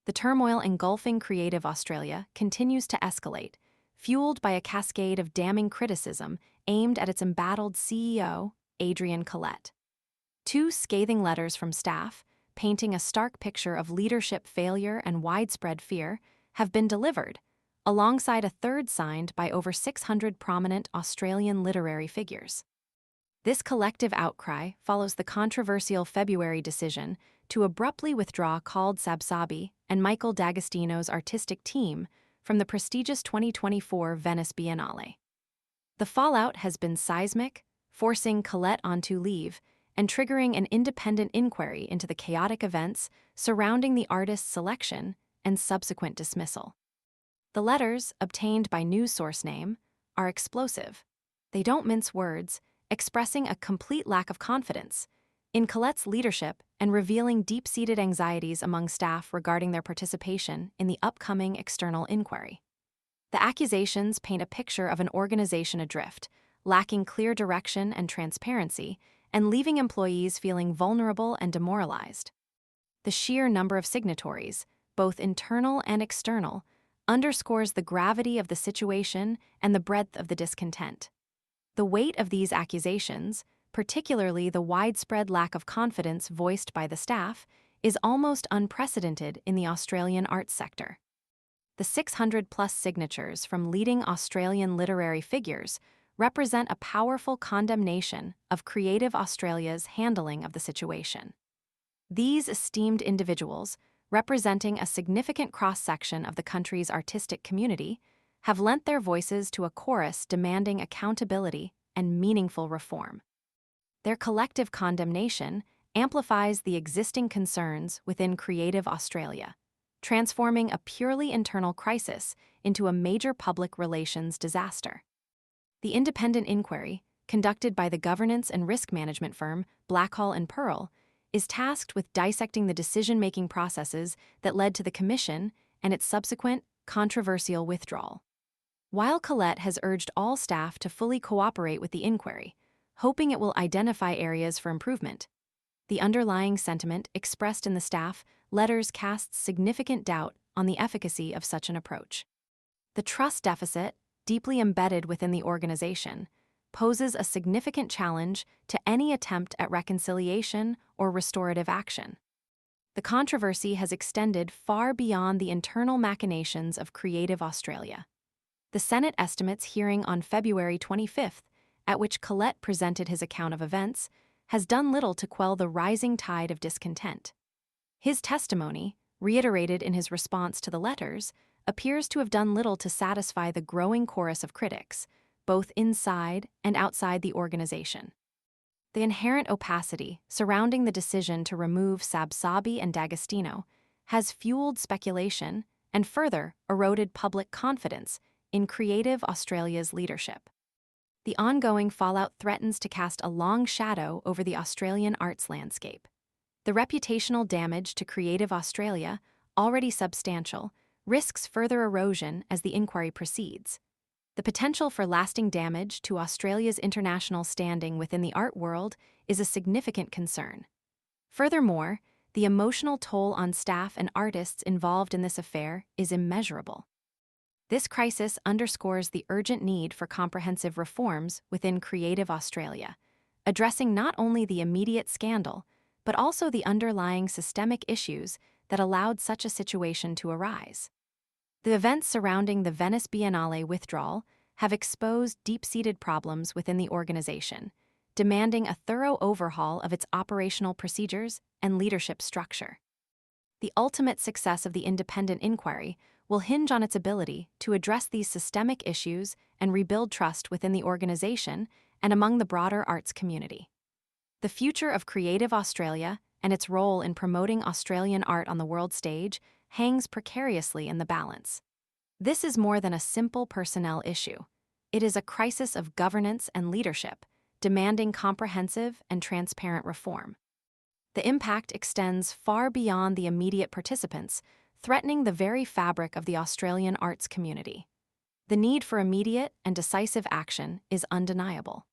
The turmoil engulfing creative Australia continues to escalate, fueled by a cascade of damning criticism aimed at its embattled CEO, Adrian Collette. Two scathing letters from staff, painting a stark picture of leadership failure and widespread fear, have been delivered, alongside a third signed by over 600 prominent Australian literary figures. This collective outcry follows the controversial February decision to abruptly withdraw called Sabsabi and Michael D'Agostino's artistic team from the prestigious 2024 Venice Biennale. The fallout has been seismic, forcing Collette onto leave and triggering an independent inquiry into the chaotic events surrounding the artist's selection and subsequent dismissal. The letters, obtained by news source name, are explosive. They don't mince words, expressing a complete lack of confidence in Collette's leadership and revealing deep-seated anxieties among staff regarding their participation in the upcoming external inquiry. The accusations paint a picture of an organization adrift, lacking clear direction and transparency, and leaving employees feeling vulnerable and demoralized. The sheer number of signatories, both internal and external, underscores the gravity of the situation and the breadth of the discontent. The weight of these accusations, particularly the widespread lack of confidence voiced by the staff, is almost unprecedented in the Australian arts sector. The 600-plus signatures from leading Australian literary figures represent a powerful condemnation of Creative Australia's handling of the situation. These esteemed individuals, representing a significant cross-section of the country's artistic community, have lent their voices to a chorus demanding accountability and meaningful reform. Their collective condemnation amplifies the existing concerns within Creative Australia, transforming a purely internal crisis into a major public relations disaster. The independent inquiry, conducted by the governance and risk management firm Blackhall & Pearl, is tasked with dissecting the decision-making processes that led to the commission and its subsequent controversial withdrawal. While Collette has urged all staff to fully cooperate with the inquiry, hoping it will identify areas for improvement, the underlying sentiment expressed in the staff letters casts significant doubt on the efficacy of such an approach. The trust deficit, deeply embedded within the organization, poses a significant challenge to any attempt at reconciliation or restorative action. The controversy has extended far beyond the internal machinations of Creative Australia. The Senate estimates hearing on February 25th, at which Collette presented his account of events, has done little to quell the rising tide of discontent. His testimony, reiterated in his response to the letters, appears to have done little to satisfy the growing chorus of critics, both inside and outside the organization. The inherent opacity surrounding the decision to remove Sabsabi and D'Agostino has fueled speculation and further eroded public confidence in Creative Australia's leadership. The ongoing fallout threatens to cast a long shadow over the Australian arts landscape. The reputational damage to Creative Australia, already substantial, risks further erosion as the inquiry proceeds. The potential for lasting damage to Australia's international standing within the art world is a significant concern. Furthermore, the emotional toll on staff and artists involved in this affair is immeasurable. This crisis underscores the urgent need for comprehensive reforms within Creative Australia, addressing not only the immediate scandal, but also the underlying systemic issues that allowed such a situation to arise. The events surrounding the Venice Biennale withdrawal have exposed deep-seated problems within the organization, demanding a thorough overhaul of its operational procedures and leadership structure. The ultimate success of the independent inquiry will hinge on its ability to address these systemic issues and rebuild trust within the organization and among the broader arts community. The future of Creative Australia and its role in promoting Australian art on the world stage hangs precariously in the balance. This is more than a simple personnel issue. It is a crisis of governance and leadership, demanding comprehensive and transparent reform. The impact extends far beyond the immediate participants, threatening the very fabric of the Australian arts community. The need for immediate and decisive action is undeniable.